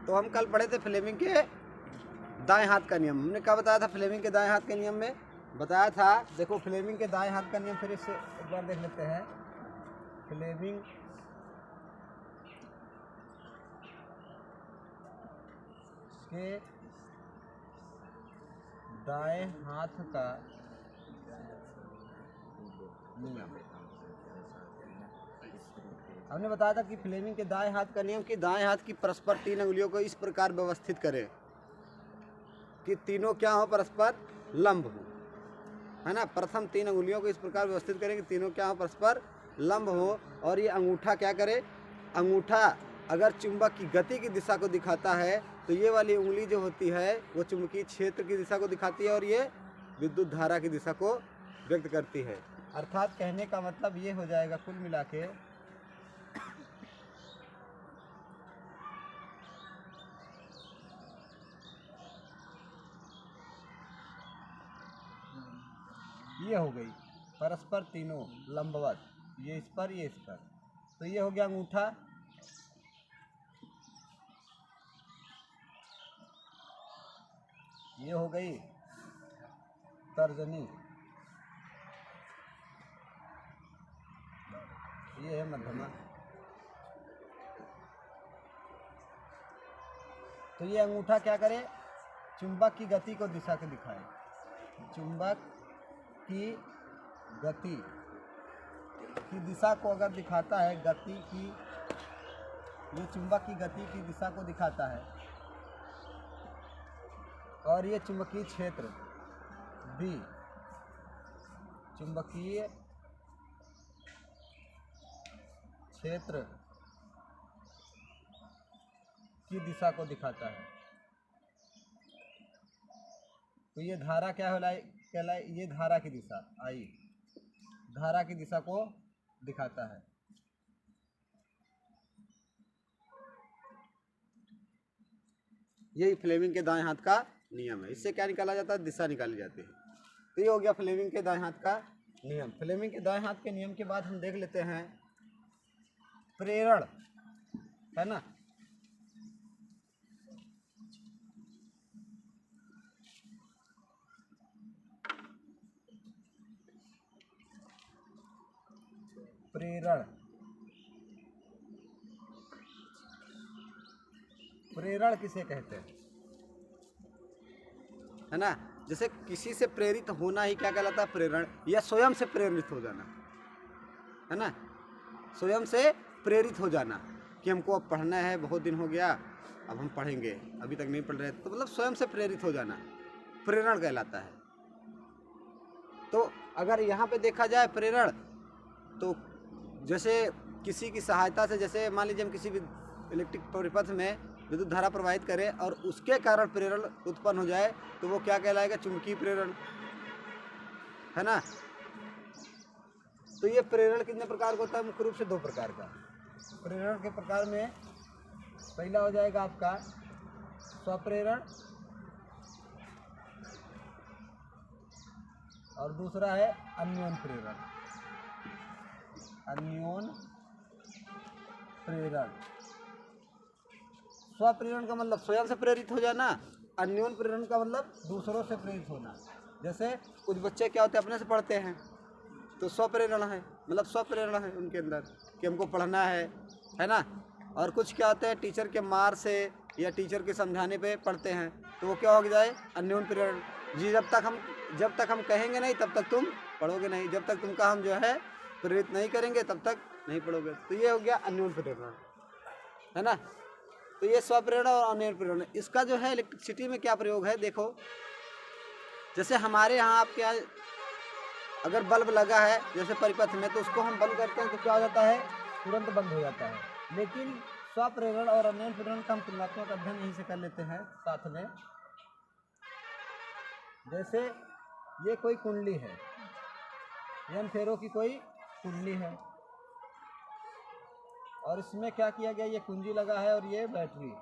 तो हम कल पढ़े थे फ्लेमिंग के दाएं हाथ का नियम। हमने क्या बताया था फ्लेमिंग के दाएं हाथ के नियम में? बताया था, देखो फ्लेमिंग के दाएं हाथ का नियम फिर इससे एक बार देख लेते हैं। फ्लेमिंग के दाएं हाथ का नियम। हमने बताया था कि फ्लेमिंग के दाएं हाथ का नियम कि दाएं हाथ की परस्पर 3 अंगुलियों को इस प्रकार व्यवस्थित करें कि तीनों क्या हो, परस्पर लंब हो, है ना। प्रथम 3 अंगुलियों को इस प्रकार व्यवस्थित करें कि तीनों क्या हो, परस्पर लंब हो। और ये अंगूठा क्या करे, अंगूठा अगर चुंबक की गति की दिशा को दिखाता है तो ये वाली उंगली जो होती है वो चुंबकीय क्षेत्र की दिशा को दिखाती है और ये विद्युत धारा की दिशा को व्यक्त करती है। अर्थात कहने का मतलब ये हो जाएगा कुल मिला के ये हो गई परस्पर तीनों लंबवत, ये इस पर ये इस पर। तो ये हो गया अंगूठा, ये हो गई तर्जनी, ये है मध्यमा। तो ये अंगूठा क्या करे, चुंबक की गति को दिशा को दिखाए। चुंबक की गति की दिशा को अगर दिखाता है, गति की, ये चुंबक की गति की दिशा को दिखाता है और ये चुंबकीय क्षेत्र B, चुंबकीय क्षेत्र की दिशा को दिखाता है। तो ये धारा क्या कहलाए, ये धारा की दिशा आई, धारा की दिशा को दिखाता है। यही फ्लेमिंग के दाएं हाथ का नियम है। इससे क्या निकाला जाता है, दिशा निकाली जाती है। तो ये हो गया फ्लेमिंग के दाएं हाथ का नियम। फ्लेमिंग के दाएं हाथ के नियम के बाद हम देख लेते हैं प्रेरण, है ना। प्रेरण, प्रेरण किसे कहते हैं, है ना। जैसे किसी से प्रेरित होना ही क्या कहलाता है, प्रेरण, या स्वयं से प्रेरित हो जाना, है ना। स्वयं से प्रेरित हो जाना कि हमको अब पढ़ना है, बहुत दिन हो गया, अब हम पढ़ेंगे, अभी तक नहीं पढ़ रहे, तो मतलब स्वयं से प्रेरित हो जाना प्रेरण कहलाता है। तो अगर यहाँ पे देखा जाए प्रेरण, तो जैसे किसी की सहायता से, जैसे मान लीजिए हम किसी भी इलेक्ट्रिक परिपथ में विद्युत धारा प्रवाहित करें और उसके कारण प्रेरण उत्पन्न हो जाए तो वो क्या कहलाएगा, चुंबकीय प्रेरण, है ना। तो ये प्रेरण कितने प्रकार का होता है, मुख्य रूप से 2 प्रकार का। प्रेरण के प्रकार में पहला हो जाएगा आपका स्वप्रेरण और दूसरा है अन्योन प्रेरण। अन्योन प्रेरण, स्वप्रेरण का मतलब स्वयं से प्रेरित हो जाना, अन्योन प्रेरण का मतलब दूसरों से प्रेरित होना। जैसे कुछ बच्चे क्या होते हैं, अपने से पढ़ते हैं तो स्वप्रेरण है, मतलब स्वप्रेरण है उनके अंदर कि हमको पढ़ना है ना। और कुछ क्या होते हैं, टीचर के मार से या टीचर के समझाने पे पढ़ते हैं, तो वो क्या हो जाए, अन्योन प्रेरण जी। जब तक हम कहेंगे नहीं तब तक तुम पढ़ोगे नहीं, जब तक तुमका हम जो है प्रेरित नहीं करेंगे तब तक नहीं पढ़ोगे। तो ये हो गया अन्योन प्रेरण, है ना। तो ये स्वप्रेरण और अन्योन प्रेरण, इसका जो है इलेक्ट्रिसिटी में क्या प्रयोग है, देखो जैसे हमारे यहाँ आपके यहाँ अगर बल्ब लगा है जैसे परिपथ में, तो उसको हम बंद करते हैं तो क्या हो जाता है, तुरंत बंद हो जाता है। लेकिन स्वप्रेरण और अन्योन प्रेरण का हम तुलनात्मक अध्ययन यहीं से कर लेते हैं साथ में। जैसे ये कोई कुंडली है, एन फेरो की कोई कुंडली है और इसमें क्या किया गया, ये कुंजी लगा है और ये बैटरी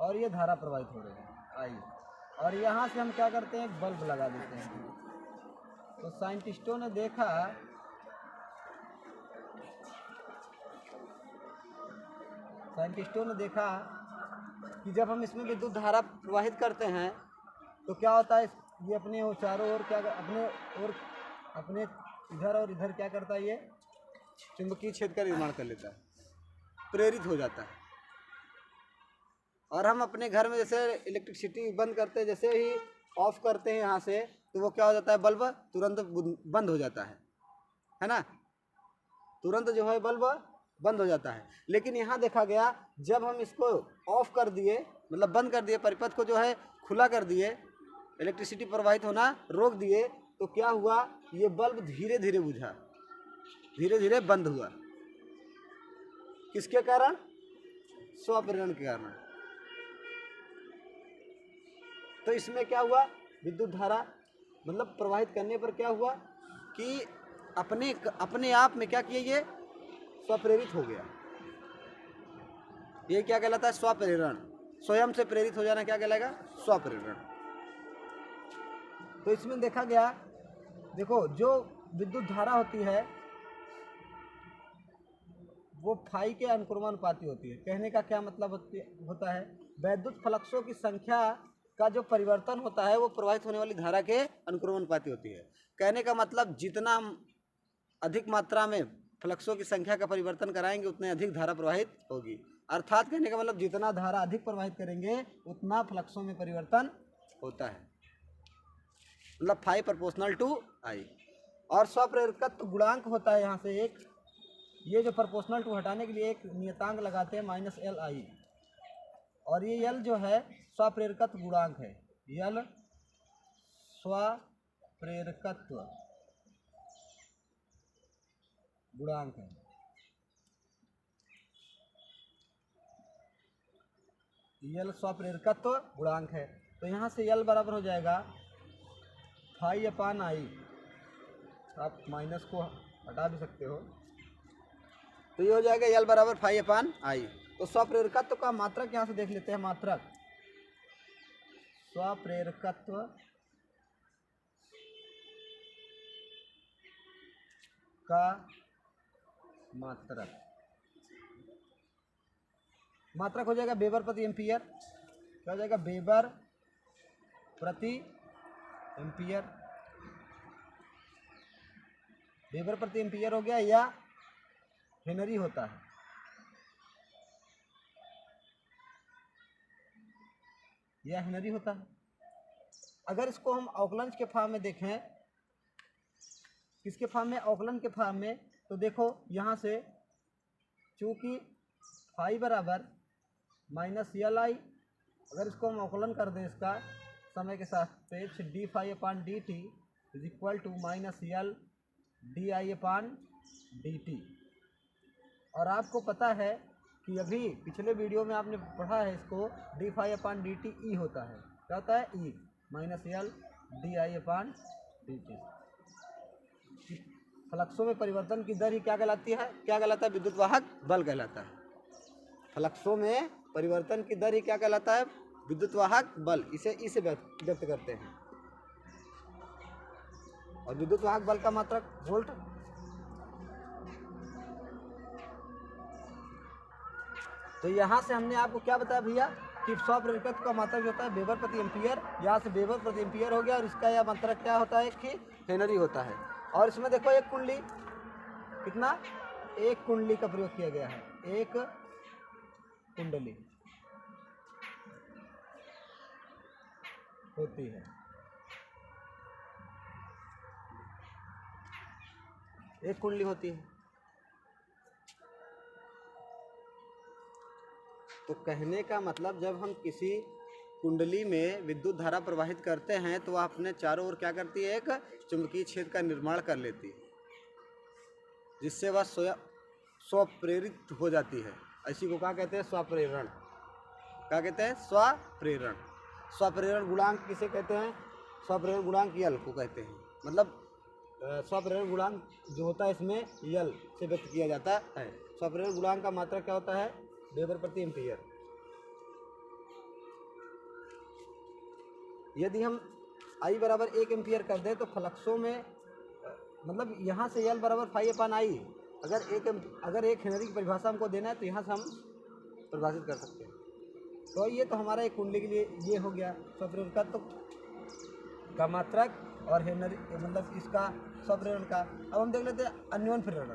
और ये धारा प्रवाहित हो रही है आई, और यहाँ से हम क्या करते हैं, एक बल्ब लगा देते हैं। तो साइंटिस्टों ने देखा साइंटिस्टों ने देखा कि जब हम इसमें विद्युत धारा प्रवाहित करते हैं तो क्या होता है, ये अपने चारों ओर अपने इधर और इधर क्या करता है, ये चुंबकीय क्षेत्र का निर्माण कर लेता है, प्रेरित हो जाता है। और हम अपने घर में जैसे इलेक्ट्रिसिटी बंद करते हैं, जैसे ही ऑफ करते हैं यहाँ से, तो वो क्या हो जाता है, बल्ब तुरंत बंद हो जाता है ना, तुरंत जो है बल्ब बंद हो जाता है। लेकिन यहाँ देखा गया, जब हम इसको ऑफ कर दिए, मतलब बंद कर दिए, परिपथ को जो है खुला कर दिए, इलेक्ट्रिसिटी प्रवाहित होना रोक दिए, तो क्या हुआ, ये बल्ब धीरे धीरे बुझा, धीरे धीरे बंद हुआ। किसके कारण? स्वप्रेरण के कारण। तो इसमें क्या हुआ, विद्युत धारा मतलब प्रवाहित करने पर क्या हुआ कि अपने आप में क्या किया, ये स्वप्रेरित हो गया। ये क्या कहलाता है? स्वप्रेरण। स्वयं से प्रेरित हो जाना क्या कहलाएगा? स्वप्रेरण। तो इसमें देखा गया, देखो जो विद्युत धारा होती है वो फाई के अनुक्रमानुपाती होती है। कहने का क्या मतलब होता है, वैद्युत फ्लक्सों की संख्या का जो परिवर्तन होता है वो प्रवाहित होने वाली धारा के अनुक्रमानुपाती होती है। कहने का मतलब जितना अधिक मात्रा में फ्लक्सों की संख्या का परिवर्तन कराएंगे उतने अधिक धारा प्रवाहित होगी। अर्थात कहने का मतलब जितना धारा अधिक प्रवाहित करेंगे उतना फ्लक्सों में परिवर्तन होता है, मतलब फाई प्रोपोर्शनल टू आई। और स्वप्रेरकत्व गुणांक होता है यहाँ से एक, ये जो प्रोपोर्शनल टू हटाने के लिए एक नियतांक लगाते हैं -Li, और ये L जो है स्वप्रेरकत्व गुणांक है। L स्वप्रेरकत्व गुणांक है। L स्वप्रेरकत्व गुणांक है। तो यहाँ से L बराबर हो जाएगा φ/I। आप माइनस को हटा भी सकते हो, तो ये हो जाएगा L बराबर φ/I। तो स्वप्रेरकत्व का मात्रक यहाँ से देख लेते हैं। मात्रक, स्वप्रेरकत्व का मात्रक हो जाएगा वेबर प्रति एम्पियर। क्या हो जाएगा? वेबर प्रति एम्पियर। वेबर प्रति एम्पियर हो गया, या हेनरी होता है। यह हेनरी होता है। अगर इसको हम अवकलन के फॉर्म में देखें, किसके फॉर्म में? अवकलन के फॉर्म में। तो देखो यहाँ से चूंकि फाई बराबर -Li, अगर इसको हम अवकलन कर दें इसका समय के सापेक्ष, dφ/dt is equal to -L di/dt। और आपको पता है कि अभी पिछले वीडियो में आपने पढ़ा है इसको, dφ/dt ई होता है। क्या होता है? ई -L di/dt। फ्लक्सों में परिवर्तन की दर ही क्या कहलाती है? क्या कहलाता है? विद्युत वाहक बल कहलाता है। फ्लक्सों में परिवर्तन की दर ही क्या कहलाता है? विद्युत वाहक बल। इसे व्यक्त करते हैं। और विद्युत वाहक बल का मात्रक वोल्ट। तो यहाँ से हमने आपको क्या बताया भैया कि स्वप्रेरकत्व का मात्रक जो होता है वेबर प्रति एम्पियर। यहाँ से वेबर प्रति एम्पियर हो गया, और इसका यह मात्रक क्या होता है कि हेनरी होता है। और इसमें देखो एक कुंडली, कितना? एक कुंडली का प्रयोग किया गया है। एक कुंडली होती है, एक कुंडली होती है। तो कहने का मतलब जब हम किसी कुंडली में विद्युत धारा प्रवाहित करते हैं तो वह अपने चारों ओर क्या करती है? एक चुंबकीय क्षेत्र का निर्माण कर लेती है, जिससे वह स्वप्रेरित हो जाती है। इसी को क्या कहते हैं? स्वप्रेरण। क्या कहते हैं? स्वप्रेरण। स्वप्रेरण गुणांक किसे कहते हैं? स्वप्रेरण गुणांक L को कहते हैं। मतलब स्वप्रेरण गुणांक जो होता है इसमें L से व्यक्त किया जाता है। स्वप्रेरण गुणांक का मात्रक क्या होता है? वेबर प्रति एम्पियर। यदि हम I बराबर 1 एम्पियर कर दें तो फ्लक्सों में मतलब यहाँ से L बराबर φ/I। अगर एक हेनरी की परिभाषा हमको देना है तो यहाँ से हम परिभाषित कर सकते हैं। तो ये तो हमारा एक कुंडली के लिए ये हो गया स्वप्रेरण का, तो का मात्रक और हेनरी मतलब इसका स्वप्रेरण का। अब हम देख लेते हैं अन्योन प्रेरण।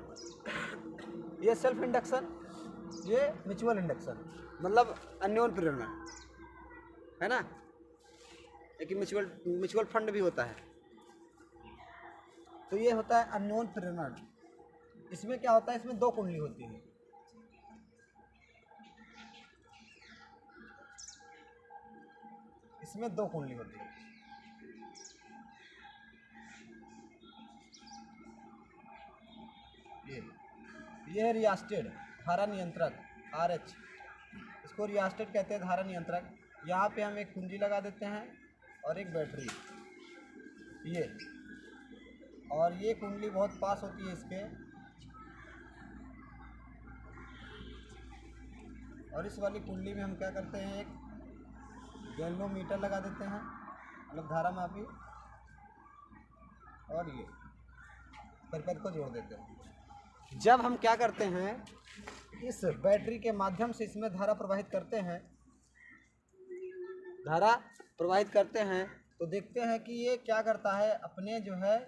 ये सेल्फ इंडक्शन, ये म्यूचुअल इंडक्शन, मतलब अन्योन प्रेरण है ना, एक म्यूचुअल फंड भी होता है। तो ये होता है अन्योन प्रेरण। इसमें क्या होता है, इसमें दो कुंडली होती है। इसमें दो कुंडली होती है। ये रियास्टेड धारा नियंत्रक RH, इसको रियास्टेड कहते हैं, धारा नियंत्रक। यहाँ पे हम एक कुंजी लगा देते हैं और एक बैटरी, ये, और ये कुंडली बहुत पास होती है इसके, और इस वाली कुंडली में हम क्या करते हैं, एक गैल्वेनोमीटर लगा देते हैं, मतलब धारा मापी, और ये परिपथ को जोड़ देते हैं। जब हम क्या करते हैं, इस बैटरी के माध्यम से इसमें धारा प्रवाहित करते हैं, तो देखते हैं कि ये क्या करता है, अपने जो है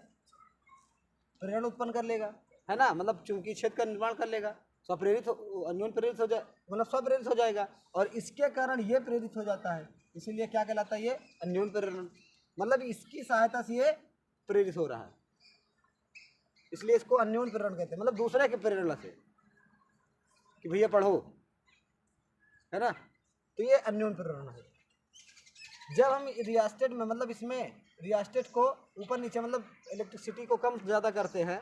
प्रेरण उत्पन्न कर लेगा, है ना, मतलब चुंबकीय क्षेत्र का निर्माण कर लेगा, अन्योन प्रेरित हो जाए, मतलब स्वप्रेरित हो जाएगा, और इसके कारण ये प्रेरित हो जाता है। इसीलिए क्या कहलाता है, ये अन्योन प्रेरण, मतलब इसकी सहायता से ये प्रेरित हो रहा है, इसलिए इसको अन्योन प्रेरण कहते हैं, मतलब दूसरे के प्रेरणा से कि भैया पढ़ो, है ना, तो ये अन्योन प्रेरण है। जब हम रियास्टेट में, मतलब इसमें रियास्टेट को ऊपर नीचे, मतलब इलेक्ट्रिसिटी को कम ज़्यादा करते हैं,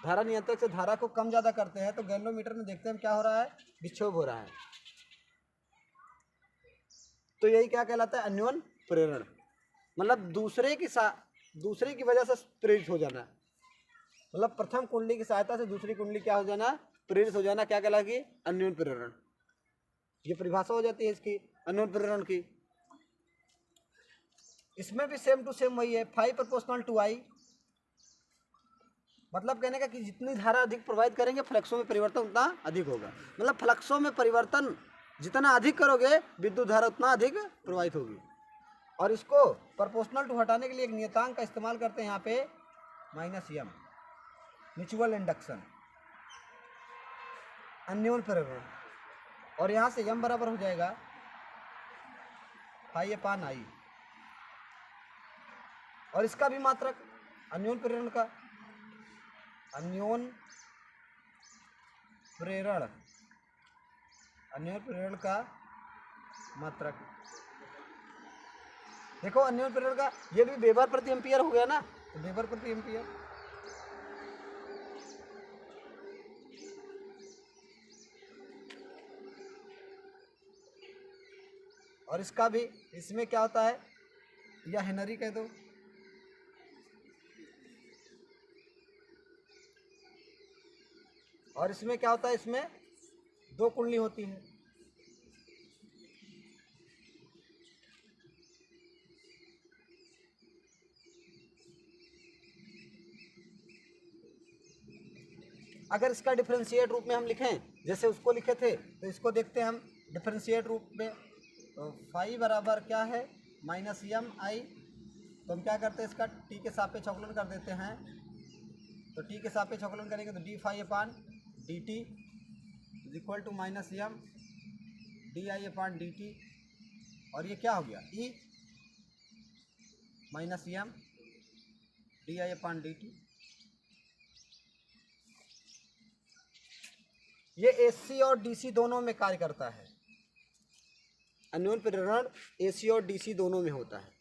धारा नियंत्रक से धारा को कम ज़्यादा करते हैं, तो गैल्वेनोमीटर में देखते हैं क्या हो रहा है, विक्षोभ हो रहा है। तो यही क्या कहलाता है, अन्योन प्रेरण, मतलब दूसरे की वजह से प्रेरित हो जाना, मतलब प्रथम कुंडली की सहायता से दूसरी कुंडली क्या हो जाना, प्रेरित हो जाना, क्या कहलाएगी, अन्योन प्रेरण। ये परिभाषा हो जाती है इसकी, अन्योन प्रेरण की। इसमें भी सेम टू सेम वही है, 5∝I, मतलब कहने का कि जितनी धारा अधिक प्रवाहित करेंगे फ्लक्सों में परिवर्तन उतना अधिक होगा, मतलब फ्लक्सों में परिवर्तन जितना अधिक करोगे विद्युत धारा उतना अधिक प्रवाहित होगी। और इसको प्रोपोर्शनल टू हटाने के लिए एक नियतांक का इस्तेमाल करते हैं यहाँ पे, -m, म्यूचुअल इंडक्शन, अन्योन प्रेरण, और यहाँ से m बराबर हो जाएगा π/I, और इसका भी मात्रक अन्योन प्रेरण का, अन्योन प्रेरण का मात्रक। देखो अन्योन प्रेरण का ये भी वेबर प्रति एम्पियर हो गया ना, तो वेबर प्रति एम्पियर, और इसका भी, इसमें क्या होता है, या हेनरी कह दो, और इसमें क्या होता है, इसमें दो कुंडली होती है। अगर इसका डिफरेंशिएट रूप में हम लिखें, जैसे उसको लिखे थे, तो इसको देखते हैं हम डिफरेंशिएट रूप में, तो फाई बराबर क्या है, -mi, तो हम क्या करते हैं, इसका टी के सापेक्ष अवकलन कर देते हैं, तो टी के सापेक्ष अवकलन करेंगे तो d∅/dt is equal to -m di/dt, और ये क्या हो गया, e -m di/dt। ये AC और DC दोनों में कार्य करता है, अन्योन प्रेरण AC और DC दोनों में होता है।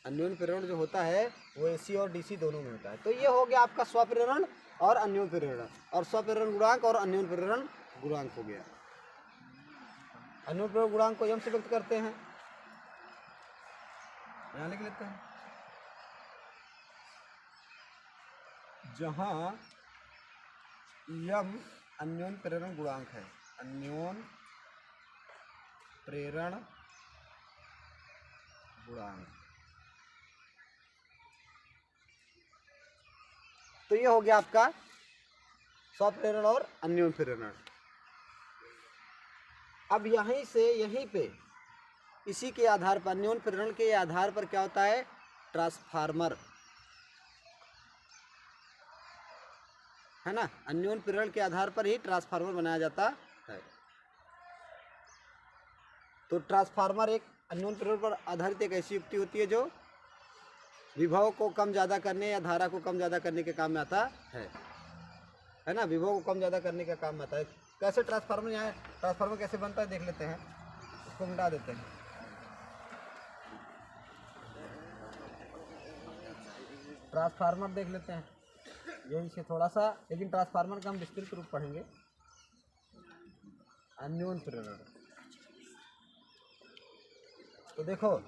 अन्योन प्रेरण जो होता है वो AC और DC दोनों में होता है। तो ये हो गया आपका स्वप्रेरण और अन्योन प्रेरण, और स्वप्रेरण गुणांक और अन्योन प्रेरण गुणांक हो गया। अन्योन प्रेरण गुणांक को m से व्यक्त करते हैं, यहाँ लिख लेते हैं, जहाँ m अन्योन प्रेरण गुणांक है, अन्योन प्रेरण गुणांक। तो ये हो गया आपका स्वप्रेरण और अन्योन प्रेरण। अब यहीं से यहीं पे इसी के आधार पर, अन्योन प्रेरण के आधार पर क्या होता है, ट्रांसफार्मर, है ना। अन्योन प्रेरण के आधार पर ही ट्रांसफार्मर बनाया जाता है। तो ट्रांसफार्मर एक अन्योन प्रेरण पर आधारित एक ऐसी युक्ति होती है जो विभव को कम ज़्यादा करने या धारा को कम ज़्यादा करने के काम में आता है ना। विभव को कम ज़्यादा करने का काम में आता है। कैसे ट्रांसफार्मर, यहाँ ट्रांसफार्मर कैसे बनता है देख लेते हैं, इसको मिटा देते हैं। ट्रांसफार्मर देख लेते हैं, यही से थोड़ा सा, लेकिन ट्रांसफार्मर का हम विस्तृत रूप पढ़ेंगे। अन्योन प्रेरण, तो देखो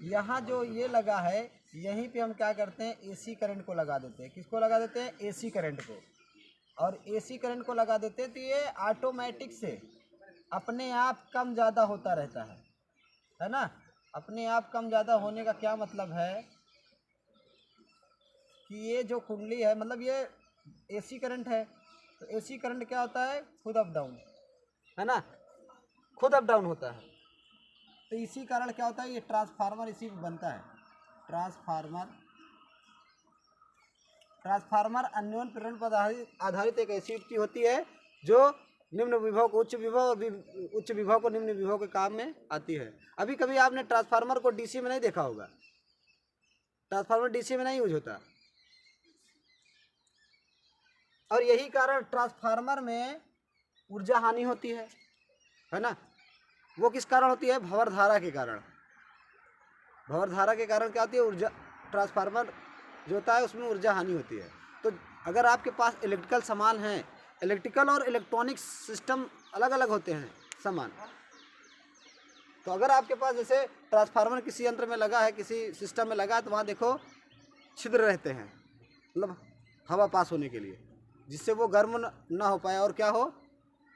यहाँ जो ये लगा है, यहीं पे हम क्या करते हैं, एसी करंट को लगा देते हैं। किसको लगा देते हैं, एसी करंट को। और एसी करंट को लगा देते हैं तो ये ऑटोमेटिक से अपने आप कम ज़्यादा होता रहता है ना। अपने आप कम ज़्यादा होने का क्या मतलब है कि ये जो कुंडली है, मतलब ये एसी करंट है, तो एसी करंट क्या होता है, खुद अप डाउन, है ना, खुद अप डाउन होता है। तो इसी कारण क्या होता है, ये ट्रांसफार्मर इसी में बनता है। ट्रांसफार्मर अन्योन प्रेरण पर आधारित एक ऐसी युक्ति होती है जो निम्न विभव को उच्च विभव और उच्च विभव को निम्न विभव के काम में आती है। अभी कभी आपने ट्रांसफार्मर को डीसी में नहीं देखा होगा, ट्रांसफार्मर डीसी में नहीं यूज होता। और यही कारण ट्रांसफार्मर में ऊर्जा हानि होती है ना। वो किस कारण होती है, भंवर धारा के कारण। भंवर धारा के कारण क्या होती है, ऊर्जा, ट्रांसफार्मर जो होता है उसमें ऊर्जा हानि होती है। तो अगर आपके पास इलेक्ट्रिकल सामान हैं, इलेक्ट्रिकल और इलेक्ट्रॉनिक सिस्टम अलग अलग होते हैं सामान, तो अगर आपके पास जैसे ट्रांसफार्मर किसी यंत्र में लगा है, किसी सिस्टम में लगा है, तो वहाँ देखो छिद्र रहते हैं, मतलब हवा पास होने के लिए, जिससे वो गर्म ना हो पाए और क्या हो,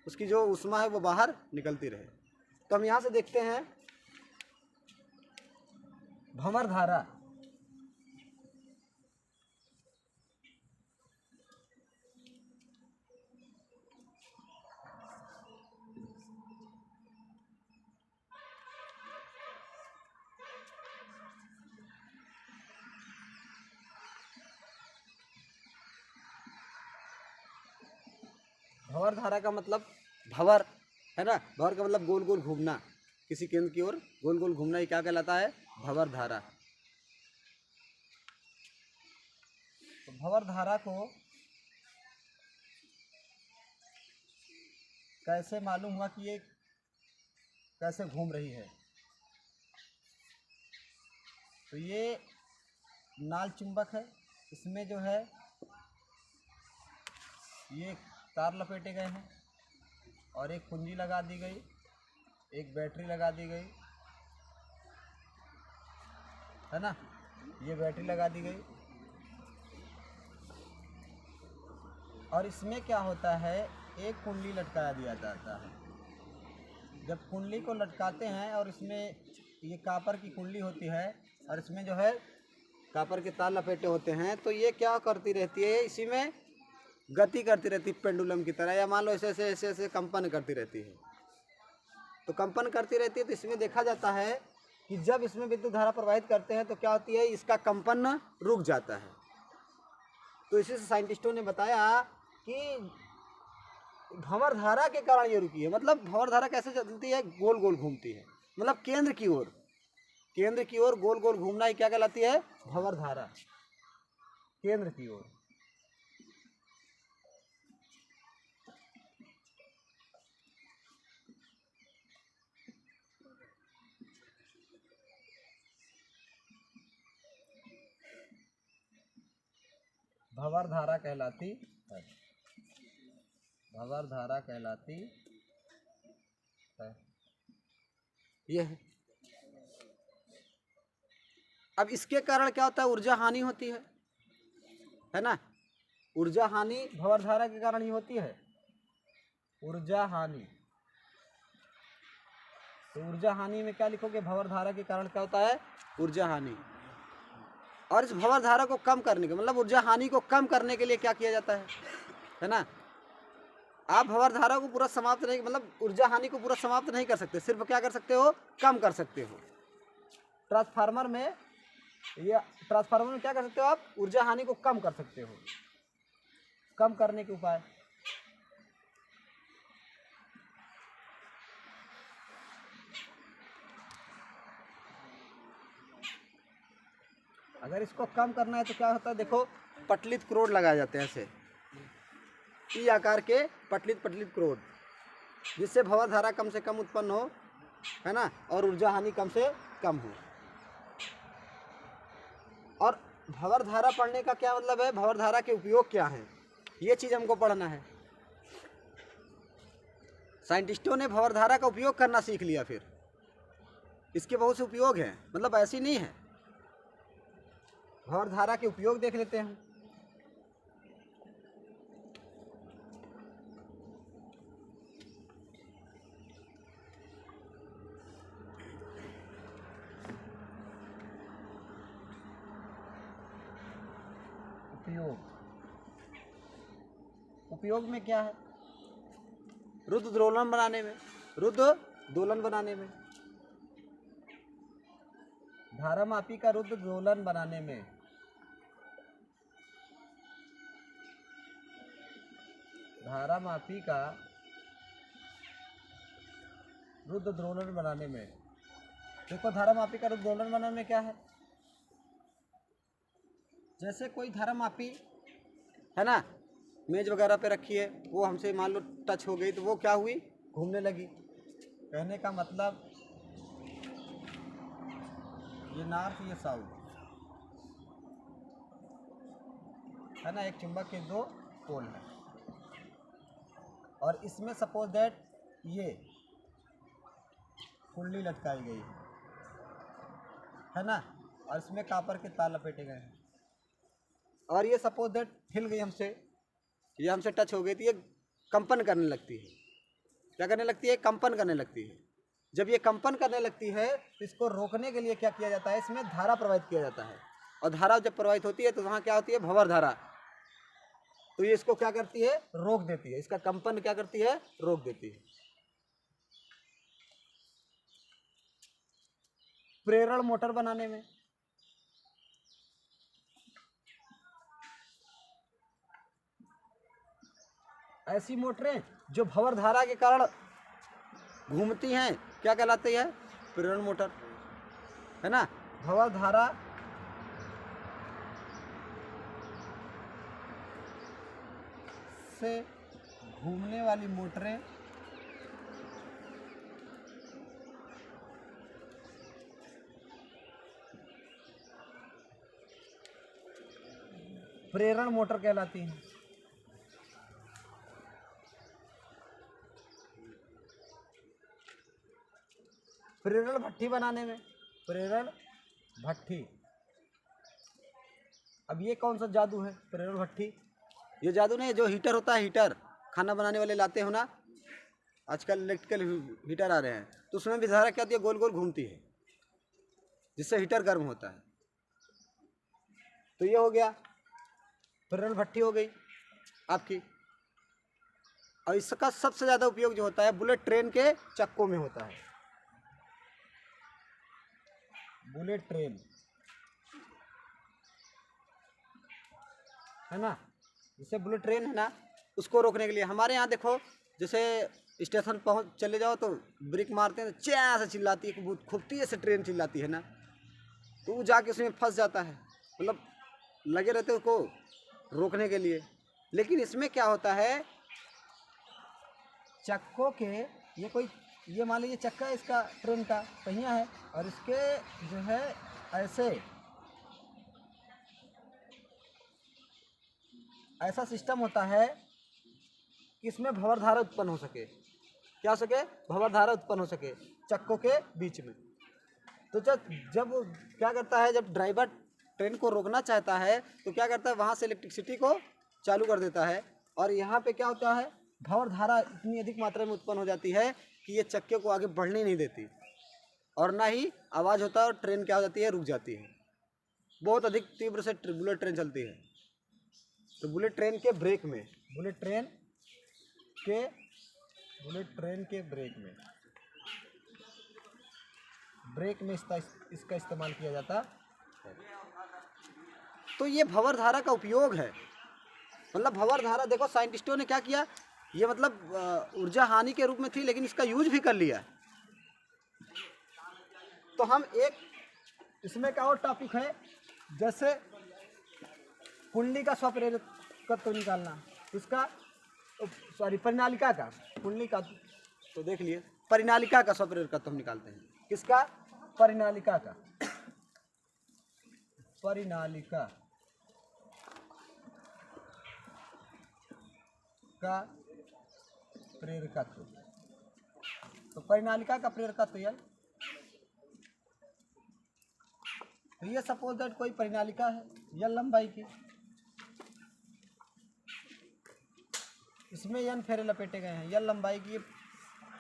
उसकी जो ऊष्मा है वो बाहर निकलती रहे। तो हम यहाँ से देखते हैं भंवर धारा, भंवर धारा का मतलब भंवर, है ना, भंवर का मतलब गोल गोल घूमना, किसी केंद्र की ओर गोल गोल घूमना, ही क्या कहलाता है, भंवर धारा। तो भंवर धारा को कैसे मालूम हुआ कि ये कैसे घूम रही है, तो ये नाल चुंबक है, इसमें जो है ये तार लपेटे गए हैं और एक कुंजी लगा दी गई, एक बैटरी लगा दी गई, है ना, ये बैटरी लगा दी गई। और इसमें क्या होता है, एक कुंडली लटका दिया जाता है। जब कुंडली को लटकाते हैं और इसमें ये कापर की कुंडली होती है और इसमें जो है कापर के तार लपेटे होते हैं, तो ये क्या करती रहती है, इसी में गति करती रहती है पेंडुलम की तरह, या मान लो ऐसे ऐसे ऐसे ऐसे कंपन करती रहती है। तो कंपन करती रहती है, तो इसमें देखा जाता है कि जब इसमें विद्युत धारा प्रवाहित करते हैं तो क्या होती है, इसका कंपन रुक जाता है। तो इसी से साइंटिस्टों ने बताया कि भंवर धारा के कारण ये रुकी है। मतलब भंवर धारा कैसे चलती है, गोल गोल घूमती है, मतलब केंद्र की ओर गोल गोल घूमना ही क्या कहलाती है, भंवर धारा, केंद्र की ओर। भंवर धारा कहलाती है, भंवर धारा कहलाती है, ये है। अब इसके कारण क्या होता है, ऊर्जा हानि होती है ना। ऊर्जा हानि भंवर धारा के कारण ही होती है, ऊर्जा हानि। तो ऊर्जा हानि में क्या लिखोगे, भंवर धारा के कारण क्या होता है, ऊर्जा हानि। और इस भंवर धारा को कम करने के मतलब ऊर्जा हानि को कम करने के लिए क्या किया जाता है, है ना। आप भंवर धारा को पूरा समाप्त नहीं, मतलब ऊर्जा हानि को पूरा समाप्त नहीं कर सकते, सिर्फ क्या कर सकते हो, कम कर सकते हो। ट्रांसफार्मर में क्या कर सकते हो आप, ऊर्जा हानि को कम कर सकते हो। कम करने के उपाय, अगर इसको कम करना है तो क्या होता है, देखो पटलित क्रोड लगाए जाते हैं ऐसे ई आकार के पटलित क्रोड, जिससे भंवर धारा कम से कम उत्पन्न हो, है ना, और ऊर्जा हानि कम से कम हो। और भंवर धारा पढ़ने का क्या मतलब है, भंवर धारा के उपयोग क्या है, ये चीज़ हमको पढ़ना है। साइंटिस्टों ने भंवर धारा का उपयोग करना सीख लिया, फिर इसके बहुत से उपयोग हैं, मतलब ऐसी नहीं है। भंवर धारा के उपयोग देख लेते हैं। उपयोग में क्या है, रुद्ध दोलन बनाने में, धारामापी का रुद्ध दोलन बनाने में, धारामापी का रुद्ध दोलन बनाने में। देखो धारामापी का रुद्ध दोलन बनाने में क्या है, जैसे कोई धारामापी है ना, मेज वगैरह पे रखी है, वो हमसे मान लो टच हो गई तो वो क्या हुई, घूमने लगी। कहने का मतलब ये नॉर्थ ये साउथ है ना, एक चुंबक के दो पोल है, और इसमें सपोज दैट ये कुंडली लटकाई गई है ना, और इसमें कापर के तार लपेटे गए हैं, और ये सपोज दैट हिल गई हमसे, ये हमसे टच हो गई थी, ये कंपन करने लगती है। क्या करने लगती है, कंपन करने लगती है। जब ये कंपन करने लगती है तो इसको रोकने के लिए क्या किया जाता है, इसमें धारा प्रवाहित किया जाता है, और धारा जब प्रवाहित होती है तो वहाँ क्या होती है, भंवर धारा। तो ये इसको क्या करती है, रोक देती है, इसका कंपन क्या करती है, रोक देती है। प्रेरण मोटर बनाने में, ऐसी मोटरें जो भंवर धारा के कारण घूमती हैं क्या कहलाती है, प्रेरण मोटर, है ना। भंवर धारा से घूमने वाली मोटरें प्रेरण मोटर कहलाती हैं। प्रेरण भट्ठी बनाने में, प्रेरण भट्ठी, अब ये कौन सा जादू है, प्रेरण भट्ठी, ये जादू नहीं, जो हीटर होता है, हीटर खाना बनाने वाले लाते हो ना, आजकल इलेक्ट्रिकल हीटर आ रहे हैं, तो उसमें भी धारा क्या होती है, गोल गोल घूमती है, जिससे हीटर गर्म होता है। तो ये हो गया, प्रेरण भट्ठी हो गई आपकी। और इसका सबसे ज़्यादा उपयोग जो होता है बुलेट ट्रेन के चक्कों में होता है, बुलेट ट्रेन, है ना, जैसे बुलेट ट्रेन है ना, उसको रोकने के लिए हमारे यहाँ देखो, जैसे स्टेशन पहुँच चले जाओ तो ब्रेक मारते हैं तो च्या से चिल्लाती है, बहुत खूब तेज से ट्रेन चिल्लाती है ना, तो वो जाके उसमें फंस जाता है, मतलब लगे रहते उसको रोकने के लिए। लेकिन इसमें क्या होता है, चक्कों के ये मान लीजिए चक्का है इसका, ट्रेन का पहिया है, और इसके जो है ऐसा सिस्टम होता है कि इसमें भंवर धारा उत्पन्न हो सके, क्या हो सके, भंवर धारा उत्पन्न हो सके चक्कों के बीच में। तो जब क्या करता है, जब ड्राइवर ट्रेन को रोकना चाहता है तो क्या करता है, वहाँ से इलेक्ट्रिसिटी को चालू कर देता है, और यहाँ पे क्या होता है, भंवर धारा इतनी अधिक मात्रा में उत्पन्न हो जाती है कि ये चक्के को आगे बढ़ने नहीं देती, और ना ही आवाज़ होता है, और ट्रेन क्या हो जाती है, रुक जाती है। बहुत अधिक तीव्र से बुलेट ट्रेन चलती है। तो बुलेट ट्रेन के ब्रेक में, बुलेट ट्रेन के ब्रेक में इसका इस्तेमाल किया जाता है। तो ये भंवर धारा का उपयोग है। मतलब भंवर धारा देखो साइंटिस्टों ने क्या किया, ये मतलब ऊर्जा हानि के रूप में थी लेकिन इसका यूज भी कर लिया। तो हम एक इसमें का और टॉपिक है, जैसे कुंडली का स्वप्रेरकत्व निकालना, इसका सॉरी परिनालिका का, कुंडली का तो देख लिए, परिनालिका का स्वप्रेरकत्व हम निकालते हैं। किसका? परिनालिका का। परिनालिका का प्रेरकत्व। तो परिनालिका का प्रेरकत्व यह, तो ये सपोज दैट कोई परिनालिका है यल लंबाई की, इसमें यन फेरे लपेटे गए हैं। यल लंबाई की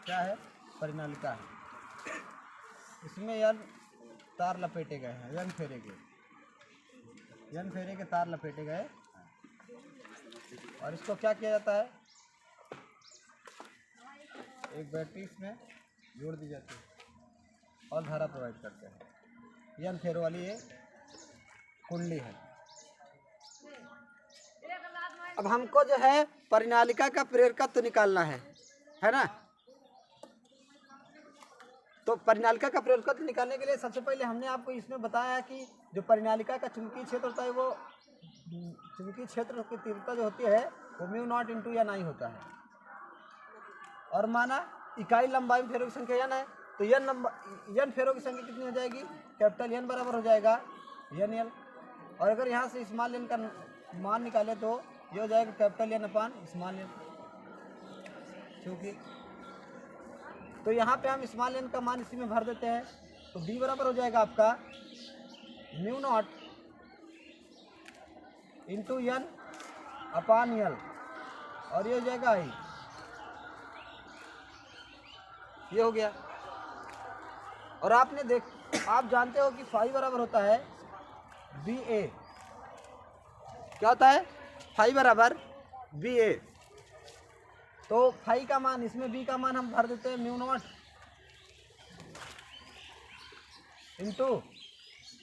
क्या है? परिनालिका है। इसमें यन तार लपेटे गए हैं, यन फेरे के तार लपेटे गए, और इसको क्या किया जाता है? एक बैटरी इसमें जोड़ दी जाती है और धारा प्रोवाइड करते हैं। यन फेरो वाली ये कुंडली है। अब हमको जो है परिनालिका का प्रेरकत्व निकालना है ना। तो परिनालिका का प्रेरकत्व निकालने के लिए सबसे पहले हमने आपको इसमें बताया कि जो परिनालिका का चुंबकीय क्षेत्र होता है, वो चुंबकीय क्षेत्र की तीव्रता जो होती है वो μ0 × n I होता है। और माना इकाई लंबाई में फेरों की संख्या n है, तो n फेरों की संख्या कितनी हो जाएगी? कैपिटल N बराबर हो जाएगा NL। और अगर यहाँ से स्मॉल n का मान निकाले तो ये हो जाएगा कैपिटल N अपान स्मॉल n। क्योंकि तो यहाँ पे हम स्मॉल n का मान इसी में भर देते हैं, तो B बराबर हो जाएगा आपका μ0 × n अपान L, और ये हो जाएगा I। ये हो गया। और आप जानते हो कि फाई बराबर होता है BA। क्या होता है? फाई बराबर BA। तो फाई का मान, इसमें B का मान हम भर देते हैं μ0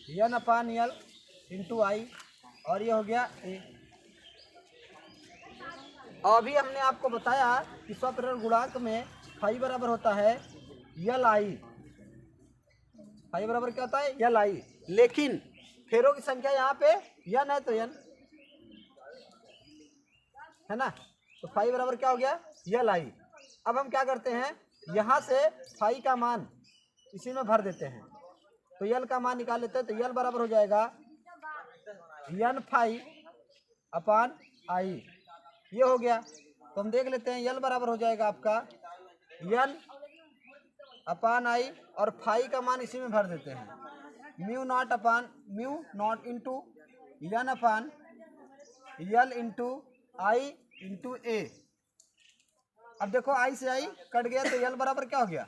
× n अपान L × I, और ये हो गया A। अभी हमने आपको बताया कि स्वप्रेरण गुणांक में फाई बराबर होता है LI। फाई बराबर क्या होता है? LI। लेकिन फेरों की संख्या यहाँ पे n है, तो n है ना। तो फाई बराबर क्या हो गया? LI। अब हम क्या करते हैं, यहाँ से फाई का मान इसी में भर देते हैं, तो यल का मान निकाल लेते हैं। तो यल बराबर हो जाएगा n फाई अपान I। ये हो गया। तो हम देख लेते हैं, यल बराबर हो जाएगा आपका n अपान I, और फाई का मान इसी में भर देते हैं, μ0 × n upon L × I × A। अब देखो I से I कट गया, तो L बराबर क्या हो गया?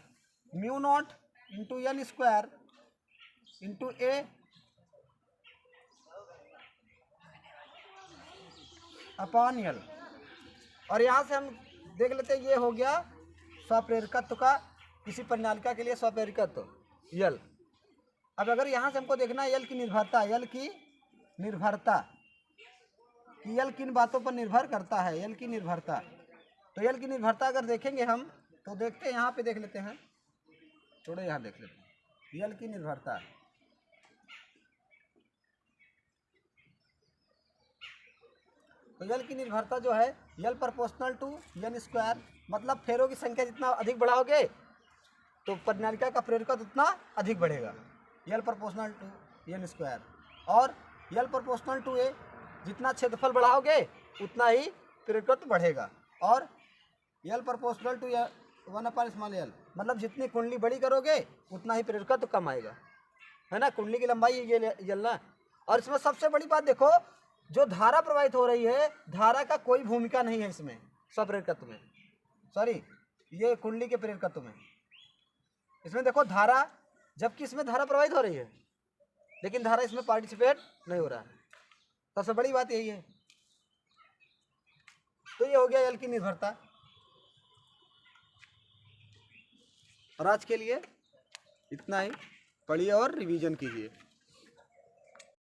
μ0 × L square × A upon L। और यहाँ से हम देख लेते हैं, ये हो गया स्वप्रेरकत्व का, किसी परिनालिका के लिए स्वप्रेरकत्व L। अब अगर यहाँ से हमको देखना है L की निर्भरता, कि L किन बातों पर निर्भर करता है, L की निर्भरता। तो L की निर्भरता अगर देखेंगे हम, तो देखते हैं, यहाँ पे देख लेते हैं, थोड़ा यहाँ देख लेते हैं L की निर्भरता। तो L की निर्भरता जो है L proportional to n square, मतलब फेरों की संख्या जितना अधिक बढ़ाओगे तो परिनालिका का प्रेरकत्व उतना अधिक बढ़ेगा। L proportional to n square. और L प्रोपोर्शनल टू A, जितना क्षेत्रफल बढ़ाओगे उतना ही प्रेरकत्व बढ़ेगा। और L proportional to 1 upon small l, मतलब जितनी कुंडली बड़ी करोगे उतना ही प्रेरकत्व कम आएगा, है ना। कुंडली की लंबाई ये जलना। और इसमें सबसे बड़ी बात देखो, जो धारा प्रवाहित हो रही है, धारा का कोई भूमिका नहीं है इसमें, स्वप्रेरकत्व में, सॉरी ये कुंडली के प्रेरकत्व में। इसमें देखो धारा, जबकि इसमें धारा प्रवाहित हो रही है लेकिन धारा इसमें पार्टिसिपेट नहीं हो रहा है। सबसे बड़ी बात यही है। हो गया एल की निर्भरता। और आज के लिए इतना ही, पढ़िए और रिवीजन कीजिए।